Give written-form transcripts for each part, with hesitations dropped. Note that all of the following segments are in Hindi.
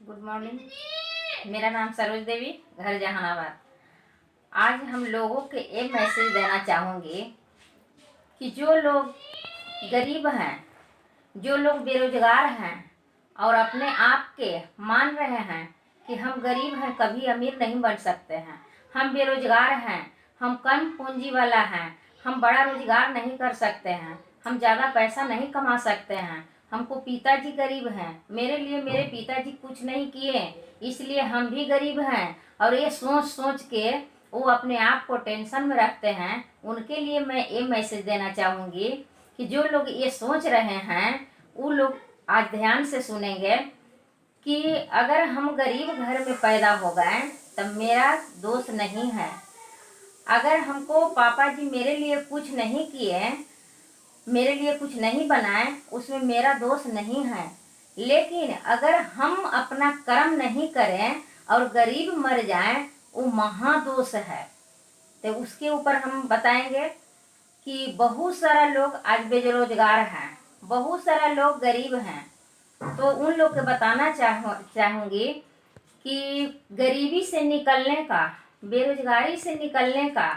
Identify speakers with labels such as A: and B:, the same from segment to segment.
A: Good morning. मेरा नाम सरोज देवी, घर जहानाबाद। आज हम लोगों के एक मैसेज देना चाहूँगी कि जो लोग गरीब हैं, जो लोग बेरोजगार हैं और अपने आप के मान रहे हैं कि हम गरीब हैं, कभी अमीर नहीं बन सकते हैं, हम बेरोजगार हैं, हम कम पूंजी वाला हैं, हम बड़ा रोजगार नहीं कर सकते हैं, हम ज़्यादा पैसा नहीं कमा सकते हैं, हमको पिताजी गरीब हैं, मेरे लिए मेरे पिताजी कुछ नहीं किए, इसलिए हम भी गरीब हैं। और ये सोच सोच के वो अपने आप को टेंशन में रखते हैं। उनके लिए मैं ये मैसेज देना चाहूँगी कि जो लोग ये सोच रहे हैं वो लोग आज ध्यान से सुनेंगे कि अगर हम गरीब घर में पैदा हो गए तब मेरा दोष नहीं है। अगर हमको पापा जी मेरे लिए कुछ नहीं किए, मेरे लिए कुछ नहीं बनाए, उसमें मेरा दोष नहीं है। लेकिन अगर हम अपना कर्म नहीं करें और गरीब मर जाएं, वो महादोष है। तो उसके ऊपर हम बताएंगे कि बहुत सारा लोग आज बेरोजगार हैं, बहुत सारा लोग गरीब हैं। तो उन लोग को बताना चाहूँगी कि गरीबी से निकलने का, बेरोजगारी से निकलने का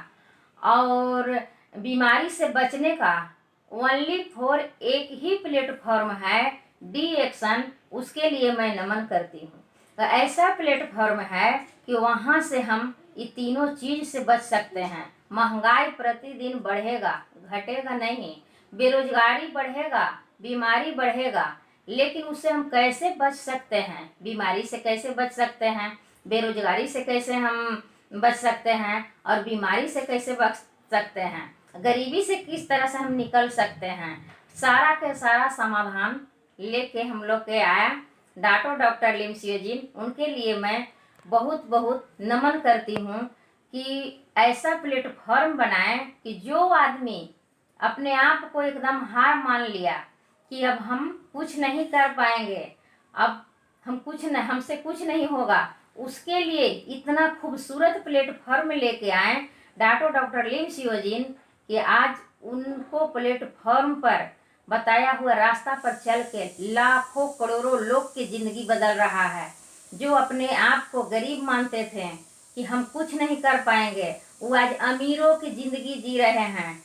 A: और बीमारी से बचने का ओनली फॉर एक ही प्लेटफॉर्म है, डी एक्शन। उसके लिए मैं नमन करती हूँ। तो ऐसा प्लेटफॉर्म है कि वहाँ से हम ये तीनों चीज से बच सकते हैं। महंगाई प्रतिदिन बढ़ेगा, घटेगा नहीं, बेरोजगारी बढ़ेगा, बीमारी बढ़ेगा, लेकिन उससे हम कैसे बच सकते हैं? बीमारी से कैसे बच सकते हैं, बेरोजगारी से कैसे हम बच सकते हैं और बीमारी से कैसे बच सकते हैं, गरीबी से किस तरह से हम निकल सकते हैं, सारा के सारा समाधान लेके हम लोग के आया डॉक्टर लिमसियोजिन। उनके लिए मैं बहुत बहुत नमन करती हूँ कि ऐसा प्लेटफॉर्म बनाए कि जो आदमी अपने आप को एकदम हार मान लिया कि अब हम कुछ नहीं कर पाएंगे, अब हमसे कुछ नहीं होगा, उसके लिए इतना खूबसूरत प्लेटफॉर्म लेके आए डॉक्टर लिमसियोजिन कि आज उनको प्लेटफॉर्म पर बताया हुआ रास्ता पर चल के लाखों करोड़ों लोग की जिंदगी बदल रहा है। जो अपने आप को गरीब मानते थे कि हम कुछ नहीं कर पाएंगे, वो आज अमीरों की जिंदगी जी रहे हैं।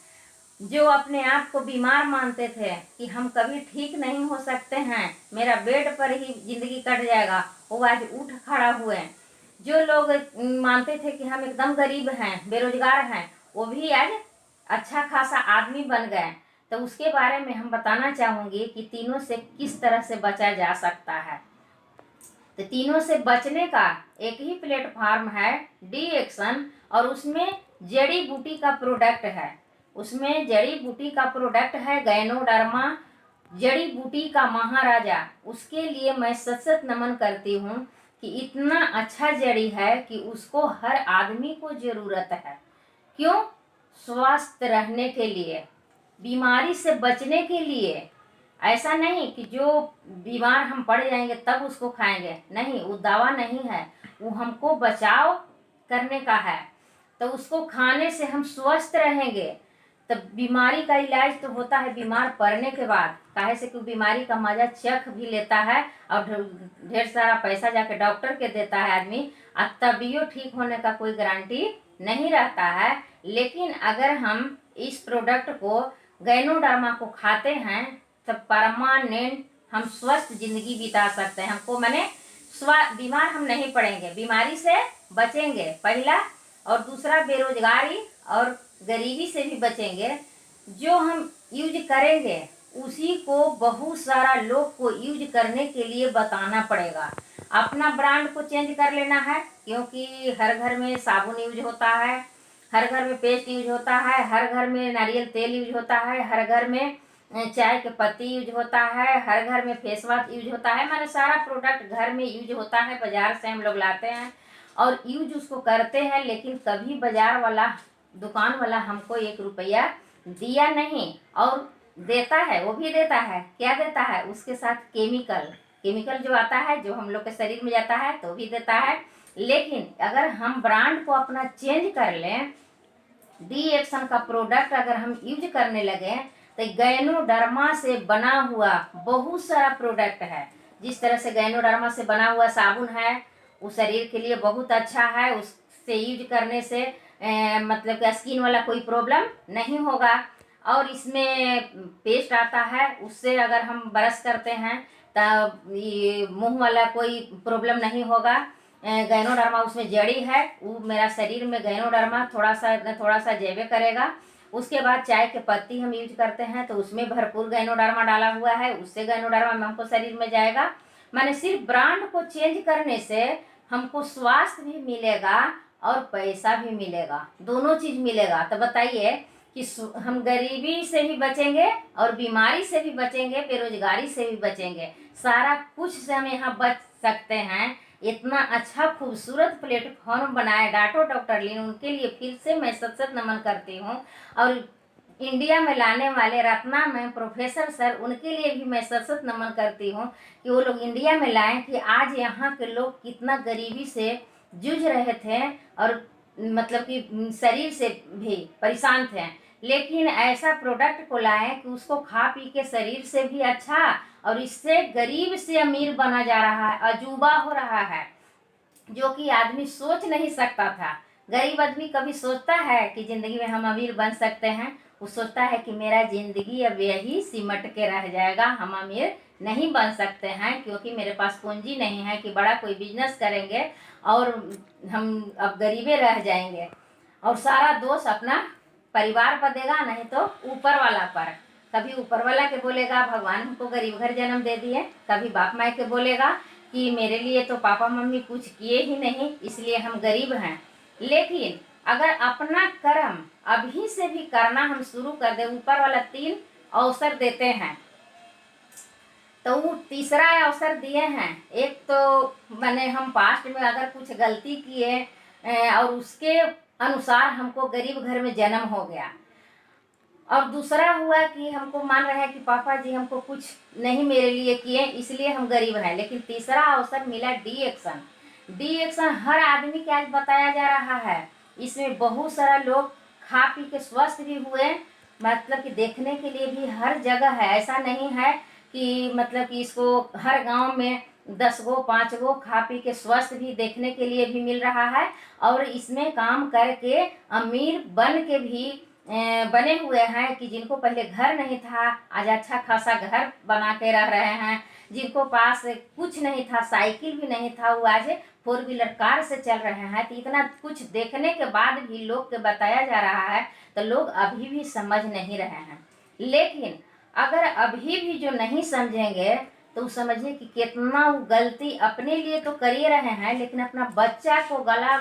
A: जो अपने आप को बीमार मानते थे कि हम कभी ठीक नहीं हो सकते हैं, मेरा बेड पर ही जिंदगी कट जाएगा, वो आज उठ खड़ा हुए। जो लोग मानते थे कि हम एकदम गरीब हैं, बेरोजगार हैं, वो भी आज अच्छा खासा आदमी बन गए। तो उसके बारे में हम बताना चाहूँगी कि तीनों से किस तरह से बचा जा सकता है। तो तीनों से बचने का एक ही प्लेटफॉर्म है, डी एक्शन। और उसमें जड़ी बूटी का प्रोडक्ट है, उसमें जड़ी बूटी का प्रोडक्ट है गैनोडर्मा, जड़ी बूटी का महाराजा। उसके लिए मैं सचत नमन करती हूँ कि इतना अच्छा जड़ी है कि उसको हर आदमी को जरूरत है। क्यों? स्वस्थ रहने के लिए, बीमारी से बचने के लिए। ऐसा नहीं कि जो बीमार हम पड़ जाएंगे तब उसको खाएंगे, नहीं, वो दवा नहीं है, वो हमको बचाव करने का है। तो उसको खाने से हम स्वस्थ रहेंगे। तब बीमारी का इलाज तो होता है बीमार पड़ने के बाद, काहे से कि बीमारी का मजा चख भी लेता है और ढेर सारा पैसा जाके डॉक्टर के देता है आदमी, और तबियो ठीक होने का कोई गारंटी नहीं रहता है। लेकिन अगर हम इस प्रोडक्ट को, गैनोडर्मा को खाते हैं तो परमानेंट हम स्वस्थ जिंदगी बिता सकते हैं। हमको मैंने बीमार हम नहीं पड़ेंगे, बीमारी से बचेंगे पहला, और दूसरा बेरोजगारी और गरीबी से भी बचेंगे। जो हम यूज करेंगे उसी को बहुत सारा लोग को यूज करने के लिए बताना पड़ेगा। अपना ब्रांड को चेंज कर लेना है, क्योंकि हर घर में साबुन यूज होता है, हर घर में पेस्ट यूज होता है, हर घर में नारियल तेल यूज होता है, हर घर में चाय के पत्ती यूज होता है, हर घर में फेस वॉश यूज होता है। माने सारा प्रोडक्ट घर में यूज होता है, बाजार से हम लोग लाते हैं और यूज उसको करते हैं। लेकिन कभी बाजार वाला, दुकान वाला हमको 1 रुपया दिया नहीं, और देता है, वो भी देता है, क्या देता है? उसके साथ केमिकल जो आता है, जो हम लोग के शरीर में जाता है, तो भी देता है। लेकिन अगर हम ब्रांड को अपना चेंज कर लें, डी एक्शन का प्रोडक्ट अगर हम यूज करने लगे, तो गैनोडर्मा से बना हुआ बहुत सारा प्रोडक्ट है जिस तरह से गैनोडर्मा से बना हुआ साबुन है वो शरीर के लिए बहुत अच्छा है, उससे यूज करने से मतलब कि स्किन वाला कोई प्रॉब्लम नहीं होगा। और इसमें पेस्ट आता है, उससे अगर हम ब्रश करते हैं तब ये मुंह वाला कोई प्रॉब्लम नहीं होगा। गैनोडर्मा उसमें जड़ी है, वो मेरा शरीर में गैनोडर्मा थोड़ा सा जेबे करेगा। उसके बाद चाय के पत्ती हम यूज करते हैं तो उसमें भरपूर गैनोडर्मा डाला हुआ है, उससे गैनोडर्मा हमको शरीर में जाएगा। मैंने सिर्फ ब्रांड को चेंज करने से हमको स्वास्थ्य भी मिलेगा और पैसा भी मिलेगा, दोनों चीज मिलेगा। तो बताइए कि हम गरीबी से भी बचेंगे और बीमारी से भी बचेंगे, बेरोजगारी से भी बचेंगे, सारा कुछ से हम यहाँ बच सकते हैं। इतना अच्छा खूबसूरत प्लेटफॉर्म बनाया डॉक्टर लीन, उनके लिए फिर से मैं सत नमन करती हूँ। और इंडिया में लाने वाले रत्ना में प्रोफेसर सर, उनके लिए भी मैं सत नमन करती हूँ कि वो लोग इंडिया में लाएं कि आज यहाँ के लोग कितना गरीबी से जूझ रहे थे और मतलब कि शरीर से भी परेशान थे, लेकिन ऐसा प्रोडक्ट को लाएं कि उसको खा पी के शरीर से भी अच्छा और इससे गरीब से अमीर बना जा रहा है, अजूबा हो रहा है, जो कि आदमी सोच नहीं सकता था। गरीब आदमी कभी सोचता है कि जिंदगी में हम अमीर बन सकते हैं? वो सोचता है कि मेरा जिंदगी अब यही सिमट के रह जाएगा, हम अमीर नहीं बन सकते हैं क्योंकि मेरे पास पूंजी नहीं है कि बड़ा कोई बिजनेस करेंगे और हम अब गरीबे रह जाएंगे। और सारा दोष अपना परिवार पर देगा, नहीं तो ऊपर वाला पर। कभी ऊपर वाला के बोलेगा भगवान हमको गरीब घर जन्म दे दिए, कभी बाप माई के बोलेगा कि मेरे लिए तो पापा मम्मी कुछ किए ही नहीं इसलिए हम गरीब हैं। लेकिन अगर अपना कर्म अभी से भी करना हम शुरू कर दे, ऊपर वाला 3 अवसर देते हैं तो वो तीसरा अवसर दिए हैं। एक तो मैंने हम पास्ट में अगर कुछ गलती किए और उसके अनुसार हमको गरीब घर में जन्म हो गया, और दूसरा हुआ कि हमको मान रहे हैं कि पापा जी हमको कुछ नहीं मेरे लिए किए इसलिए हम गरीब हैं। लेकिन तीसरा अवसर मिला डी एक्शन। डी एक्शन हर आदमी के आज बताया जा रहा है, इसमें बहुत सारा लोग खा पी के स्वस्थ भी हुए, मतलब कि देखने के लिए भी हर जगह है। ऐसा नहीं है कि मतलब कि इसको हर गांव में 10 गो 5 गो खा पी के स्वस्थ भी देखने के लिए भी मिल रहा है, और इसमें काम करके अमीर बन के भी बने हुए हैं कि जिनको पहले घर नहीं था आज अच्छा खासा घर बना के रह रहे हैं, जिनको पास कुछ नहीं था, साइकिल भी नहीं था, वो आज 4 व्हीलर कार से चल रहे हैं। तो इतना कुछ देखने के बाद भी लोग के बताया जा रहा है तो लोग अभी भी समझ नहीं रहे हैं। लेकिन अगर अभी भी जो नहीं समझेंगे तो समझिए कि कितना वो गलती अपने लिए तो कर ही रहे हैं, लेकिन अपना बच्चा को गला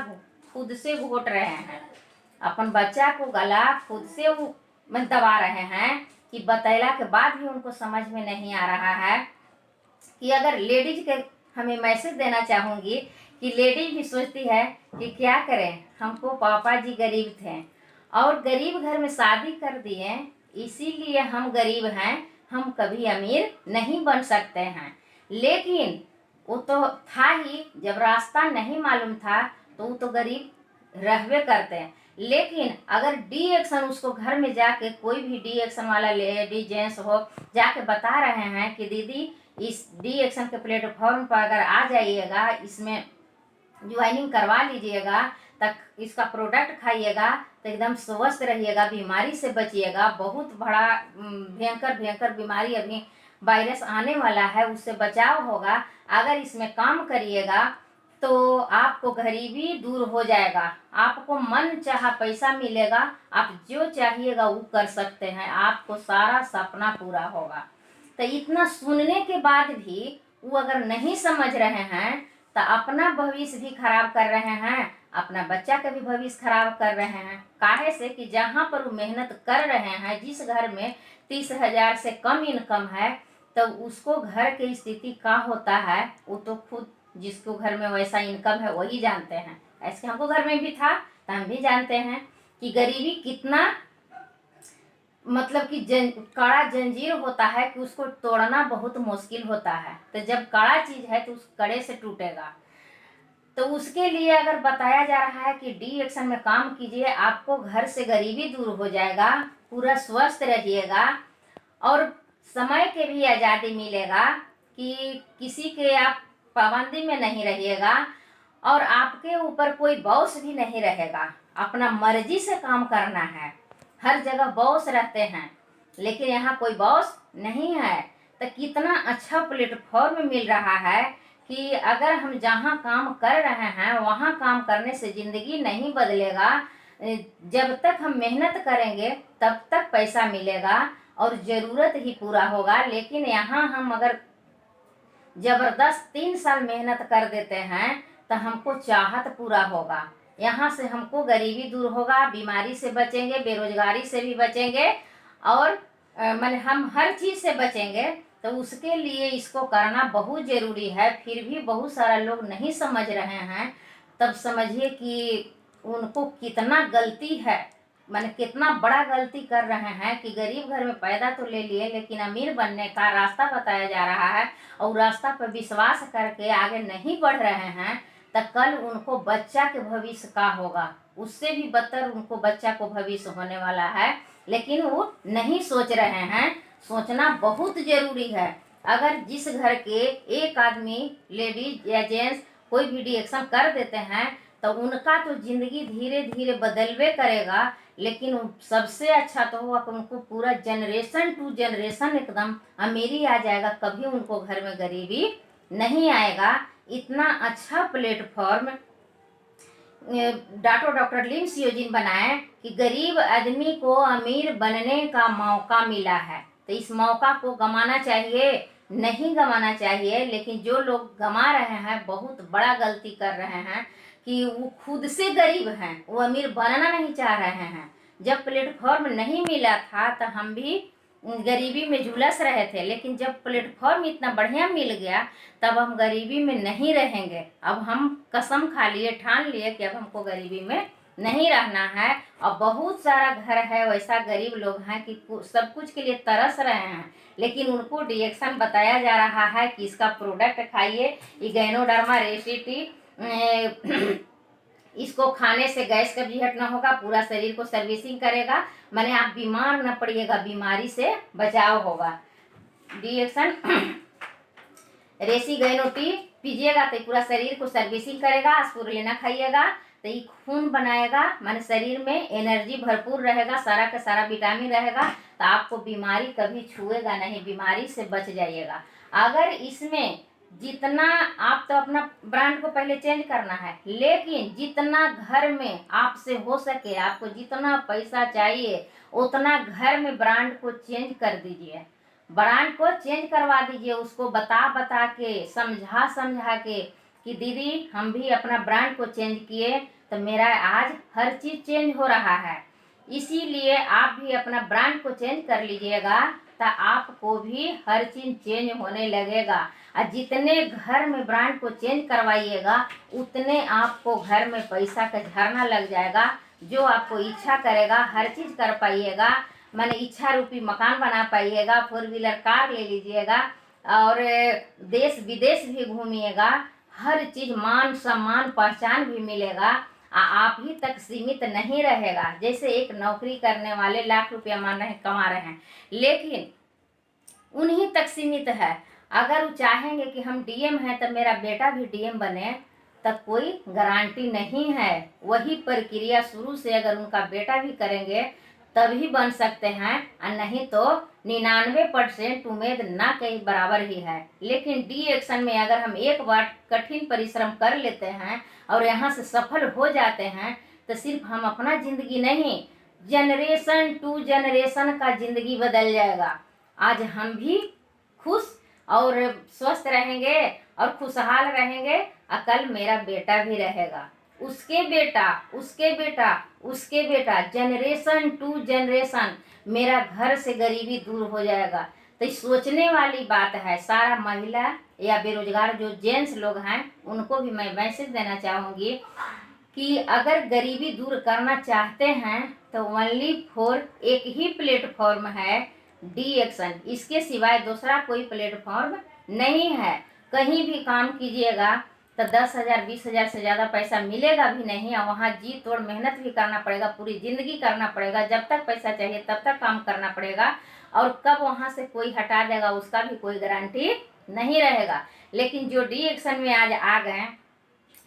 A: खुद से घोट रहे हैं, अपन बच्चा को गला खुद से वो दबा रहे हैं कि बतैला के बाद भी उनको समझ में नहीं आ रहा है। कि अगर लेडीज के हमें मैसेज देना चाहूँगी कि लेडीज भी सोचती है कि क्या करें, हमको पापा जी गरीब थे और गरीब घर में शादी कर दिए इसीलिए हम गरीब हैं, हम कभी अमीर नहीं बन सकते हैं। लेकिन वो तो था ही, जब रास्ता नहीं मालूम था तो वो तो गरीब रहवे करते हैं। लेकिन अगर डी एक्शन उसको घर में जाके कोई भी डी एक्शन वाला लेडी जेंट्स हो जाके बता रहे हैं कि दीदी इस डी एक्शन के प्लेटफॉर्म पर अगर आ जाइएगा, इसमें ज्वाइनिंग करवा लीजिएगा, तक इसका प्रोडक्ट खाइएगा तो एकदम स्वस्थ रहिएगा, बीमारी से बचिएगा। बहुत बड़ा भयंकर बीमारी अभी वायरस आने वाला है, उससे बचाव होगा। अगर इसमें काम करिएगा तो आपको गरीबी दूर हो जाएगा, आपको मन चाहा पैसा मिलेगा, आप जो चाहिएगा वो कर सकते हैं, आपको सारा सपना पूरा होगा। तो इतना सुनने के बाद भी वो अगर नहीं समझ रहे हैं तो अपना भविष्य भी खराब कर रहे हैं, अपना बच्चा का भी भविष्य खराब कर रहे हैं। काहे से कि जहाँ पर वो मेहनत कर रहे हैं, जिस घर में 30,000 से कम इनकम है तो उसको घर की स्थिति क्या होता है वो तो खुद जिसको घर में वैसा इनकम है वही जानते हैं। ऐसे हमको घर में भी था तो हम भी जानते हैं कि गरीबी कितना मतलब कि कड़ा जंजीर होता है कि उसको तोड़ना बहुत मुश्किल होता है। तो जब कड़ा चीज है तो उस कड़े से टूटेगा। तो उसके लिए अगर बताया जा रहा है कि डी एक्शन में काम कीजिए, आपको घर से गरीबी दूर हो जाएगा, पूरा स्वस्थ रहिएगा और समय के भी आज़ादी मिलेगा कि किसी के आप पाबंदी में नहीं रहिएगा और आपके ऊपर कोई बॉस भी नहीं रहेगा। अपना मर्जी से काम करना है। हर जगह बॉस रहते हैं, लेकिन यहाँ कोई बॉस नहीं है। तो कितना अच्छा प्लेटफॉर्म मिल रहा है कि अगर हम जहाँ काम कर रहे हैं वहाँ काम करने से ज़िंदगी नहीं बदलेगा। जब तक हम मेहनत करेंगे तब तक पैसा मिलेगा और ज़रूरत ही पूरा होगा। लेकिन यहाँ हम अगर ज़बरदस्त 3 साल मेहनत कर देते हैं तो हमको चाहत पूरा होगा। यहाँ से हमको गरीबी दूर होगा, बीमारी से बचेंगे, बेरोजगारी से भी बचेंगे और माने हम हर चीज़ से बचेंगे। तो उसके लिए इसको करना बहुत ज़रूरी है। फिर भी बहुत सारा लोग नहीं समझ रहे हैं। तब समझिए कि उनको कितना गलती है, माने कितना बड़ा गलती कर रहे हैं कि गरीब घर में पैदा तो ले लिए, लेकिन अमीर बनने का रास्ता बताया जा रहा है और रास्ता पर विश्वास करके आगे नहीं बढ़ रहे हैं। तो कल उनको बच्चा के भविष्य का होगा, उससे भी बदतर उनको बच्चा को भविष्य होने वाला है। लेकिन वो नहीं सोच रहे हैं। सोचना बहुत जरूरी है। अगर जिस घर के एक आदमी, लेडीज या जेंट्स कोई भी रिएक्शन कर देते हैं तो उनका तो जिंदगी धीरे धीरे बदलवे करेगा। लेकिन सबसे अच्छा तो हुआ कि उनको पूरा जनरेशन टू जनरेशन एकदम अमीरी आ जाएगा। कभी उनको घर में गरीबी नहीं आएगा। इतना अच्छा प्लेटफॉर्म डॉक्टर लिम सियोजिन बनाए कि गरीब आदमी को अमीर बनने का मौका मिला है। तो इस मौका को गंवाना चाहिए नहीं गंवाना चाहिए। लेकिन जो लोग गंवा रहे हैं बहुत बड़ा गलती कर रहे हैं कि वो खुद से गरीब हैं, वो अमीर बनना नहीं चाह रहे हैं। जब प्लेटफॉर्म नहीं मिला था तो हम भी गरीबी में झुलस रहे थे, लेकिन जब प्लेटफॉर्म इतना बढ़िया मिल गया तब हम गरीबी में नहीं रहेंगे। अब हम कसम खा लिए, ठान लिए कि अब हमको गरीबी में नहीं रहना है। और बहुत सारा घर है वैसा गरीब लोग हैं कि सब कुछ के लिए तरस रहे हैं, लेकिन उनको रिएक्शन बताया जा रहा है कि इसका प्रोडक्ट खाइए, ये गैनोडर्मा रेसिटी, इसको खाने से गैस कब्जी हटना होगा, पूरा शरीर को सर्विसिंग करेगा, माने आप बीमार न पड़िएगा, बीमारी से बचाव होगा। रिएक्शन रेसी गैनो टी पीजिएगा तो पूरा शरीर को सर्विसिंग करेगा। स्पुरुलिना खाइएगा तो ये खून बनाएगा, माने शरीर में एनर्जी भरपूर रहेगा, सारा का सारा विटामिन रहेगा। तो आपको बीमारी कभी छुएगा नहीं, बीमारी से बच जाइएगा। अगर इसमें जितना आप तो अपना ब्रांड को पहले चेंज करना है, लेकिन जितना घर में आपसे हो सके, आपको जितना पैसा चाहिए उतना घर में ब्रांड को चेंज कर दीजिए। ब्रांड को चेंज करवा दीजिए, उसको बता बता के, समझा समझा के कि दीदी हम भी अपना ब्रांड को चेंज किए तो मेरा आज हर चीज़ चेंज हो रहा है। इसीलिए आप भी अपना ब्रांड को चेंज कर लीजिएगा तो आपको भी हर चीज़ चेंज होने लगेगा। और जितने घर में ब्रांड को चेंज करवाइएगा उतने आपको घर में पैसा का झरना लग जाएगा। जो आपको इच्छा करेगा हर चीज़ कर पाइएगा, माने इच्छा रूपी मकान बना पाइएगा, 4 व्हीलर कार ले लीजिएगा और देश विदेश भी घूमिएगा। हर चीज़ मान सम्मान पहचान भी मिलेगा। आप ही तक सीमित नहीं रहेगा। जैसे एक नौकरी करने वाले लाख रुपया कमा रहे हैं, लेकिन उन्हीं तक सीमित है। अगर वो चाहेंगे कि हम डीएम हैं तो मेरा बेटा भी डीएम बने, तब कोई गारंटी नहीं है। वही प्रक्रिया शुरू से अगर उनका बेटा भी करेंगे तभी बन सकते हैं, और नहीं तो 99% उम्मीद ना के बराबर ही है। लेकिन डी एक्शन में अगर हम एक बार कठिन परिश्रम कर लेते हैं और यहाँ से सफल हो जाते हैं तो सिर्फ हम अपना जिंदगी नहीं, जनरेशन टू जनरेशन का जिंदगी बदल जाएगा। आज हम भी खुश और स्वस्थ रहेंगे और खुशहाल रहेंगे, और कल मेरा बेटा भी रहेगा, उसके बेटा, उसके बेटा, उसके बेटा, जनरेशन टू जनरेशन मेरा घर से गरीबी दूर हो जाएगा। तो सोचने वाली बात है। सारा महिला या बेरोजगार जो जेंट्स लोग हैं उनको भी मैं मैसेज देना चाहूँगी कि अगर गरीबी दूर करना चाहते हैं तो ओनली फॉर एक ही प्लेटफॉर्म है, डी एक्शन। इसके सिवाय दूसरा कोई प्लेटफॉर्म नहीं है। कहीं भी काम कीजिएगा तो 10,000 20,000 से ज़्यादा पैसा मिलेगा भी नहीं, और वहाँ जी तोड़ मेहनत भी करना पड़ेगा, पूरी ज़िंदगी करना पड़ेगा। जब तक पैसा चाहिए तब तक काम करना पड़ेगा, और कब वहाँ से कोई हटा देगा उसका भी कोई गारंटी नहीं रहेगा। लेकिन जो डी एक्शन में आज आ गए,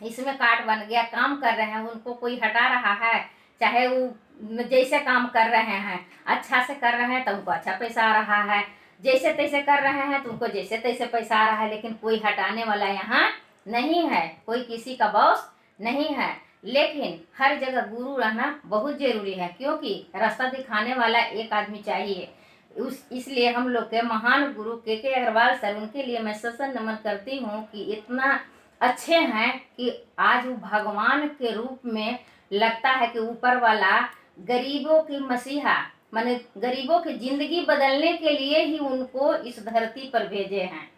A: इसमें कार्ड बन गया, काम कर रहे हैं, उनको कोई हटा रहा है, चाहे वो जैसे काम कर रहे हैं अच्छा से कर रहे हैं तो उनको अच्छा पैसा आ रहा है, जैसे तैसे कर रहे हैं तो उनको जैसे तैसे पैसा आ रहा है। लेकिन कोई हटाने वाला यहाँ नहीं है, कोई किसी का बॉस नहीं है। लेकिन हर जगह गुरु रहना बहुत जरूरी है, क्योंकि रास्ता दिखाने वाला एक आदमी चाहिए। इसलिए हम लोग के महान गुरु के अग्रवाल सर, उनके लिए मैं सत्संग नमन करती हूँ कि इतना अच्छे हैं कि आज वो भगवान के रूप में लगता है कि ऊपर वाला गरीबों की मसीहा, माने गरीबों की जिंदगी बदलने के लिए ही उनको इस धरती पर भेजे हैं,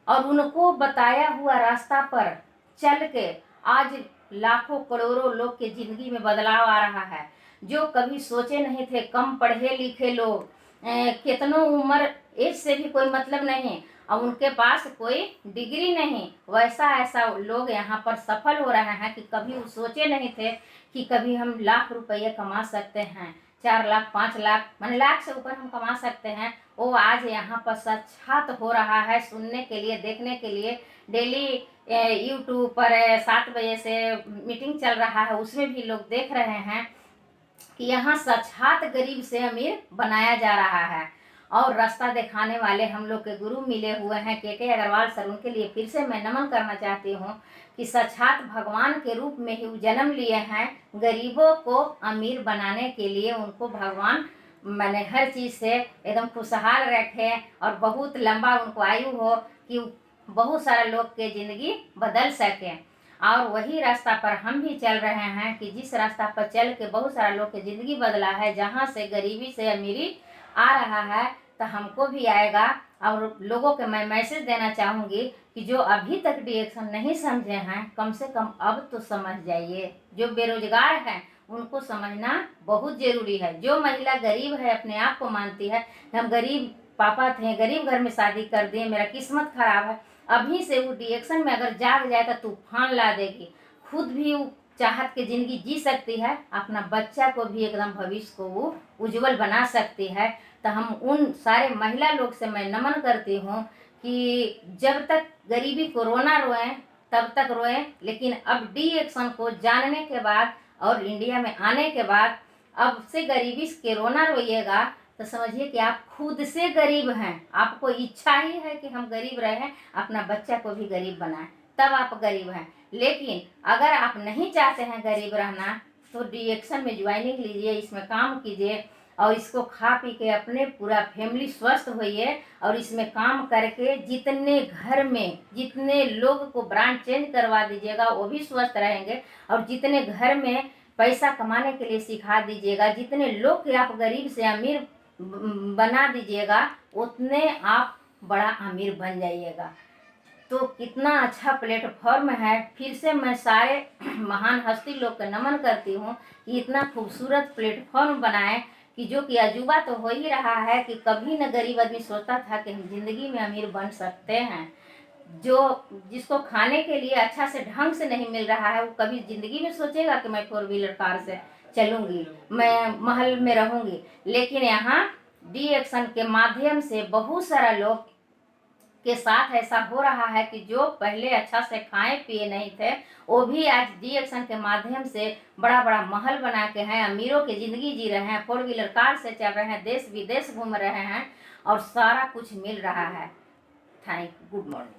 A: और उनको बताया हुआ रास्ता पर चल के आज लाखों करोड़ों लोग के जिंदगी में बदलाव आ रहा है। जो कभी सोचे नहीं थे, कम पढ़े लिखे लोग, कितनों उम्र एज से भी कोई मतलब नहीं, और उनके पास कोई डिग्री नहीं, वैसा ऐसा लोग यहाँ पर सफल हो रहे हैं कि कभी वो सोचे नहीं थे कि कभी हम लाख रुपये कमा सकते हैं, 4 लाख 5 लाख मान लाख से ऊपर हम कमा सकते हैं। वो आज यहाँ पर साक्षात हो रहा है, सुनने के लिए, देखने के लिए। डेली यूट्यूब पर 7 बजे से मीटिंग चल रहा है, उसमें भी लोग देख रहे हैं कि यहाँ साक्षात गरीब से अमीर बनाया जा रहा है। और रास्ता दिखाने वाले हम लोग के गुरु मिले हुए हैं के अग्रवाल सर, उनके लिए फिर से मैं नमन करना चाहती हूँ कि साक्षात भगवान के रूप में ही जन्म लिए हैं, गरीबों को अमीर बनाने के लिए। उनको भगवान मैंने हर चीज़ से एकदम खुशहाल रखे और बहुत लंबा उनको आयु हो कि बहुत सारे लोग के ज़िंदगी बदल सके। और वही रास्ता पर हम भी चल रहे हैं कि जिस रास्ता पर चल के बहुत सारा लोग की ज़िंदगी बदला है, जहाँ से गरीबी से अमीरी आ रहा है, तो हमको भी आएगा। और लोगों के मैं मैसेज देना चाहूँगी कि जो अभी तक डिएक्शन नहीं समझे हैं, कम से कम अब तो समझ जाइए। जो बेरोजगार हैं उनको समझना बहुत ज़रूरी है। जो महिला गरीब है, अपने आप को मानती है कि हम गरीब पापा थे, गरीब घर में शादी कर दिए, मेरा किस्मत खराब है, अभी से वो डिएक्शन में अगर जाग जाए तो तूफान ला देगी। खुद भी वो चाहत के ज़िंदगी जी सकती है, अपना बच्चा को भी एकदम भविष्य को वो उज्जवल बना सकती है। तो हम उन सारे महिला लोग से मैं नमन करती हूँ कि जब तक गरीबी को रोना रोएं तब तक रोएं, लेकिन अब डी एक्शन को जानने के बाद और इंडिया में आने के बाद अब से गरीबी के रोना रोइएगा तो समझिए कि आप खुद से गरीब हैं। आपको इच्छा ही है कि हम गरीब रहें, अपना बच्चा को भी गरीब बनाएं, तब आप गरीब हैं। लेकिन अगर आप नहीं चाहते हैं गरीब रहना तो डिएक्शन में ज्वाइनिंग लीजिए, इसमें काम कीजिए और इसको खा पी के अपने पूरा फैमिली स्वस्थ होइए। और इसमें काम करके जितने घर में जितने लोग को ब्रांड चेंज करवा दीजिएगा वो भी स्वस्थ रहेंगे। और जितने घर में पैसा कमाने के लिए सिखा दीजिएगा, जितने लोग के आप गरीब से अमीर बना दीजिएगा, उतने आप बड़ा अमीर बन जाइएगा। तो कितना अच्छा प्लेटफॉर्म है। फिर से मैं सारे महान हस्ती लोग का नमन करती हूँ कि इतना खूबसूरत प्लेटफॉर्म बनाए कि जो कि अजूबा तो हो ही रहा है कि कभी न गरीब आदमी सोचता था कि हम जिंदगी में अमीर बन सकते हैं। जो जिसको खाने के लिए अच्छा से ढंग से नहीं मिल रहा है, वो कभी जिंदगी में सोचेगा कि मैं 4 व्हीलर कार से चलूंगी, मैं महल में रहूंगी। लेकिन यहाँ डी एक्शन के माध्यम से बहुत सारा लोग के साथ ऐसा हो रहा है कि जो पहले अच्छा से खाए पिए नहीं थे, वो भी आज डी एक्शन के माध्यम से बड़ा बड़ा महल बना के हैं, अमीरों की ज़िंदगी जी रहे हैं, 4 व्हीलर कार से चल रहे हैं, देश विदेश घूम रहे हैं और सारा कुछ मिल रहा है। Thank good morning.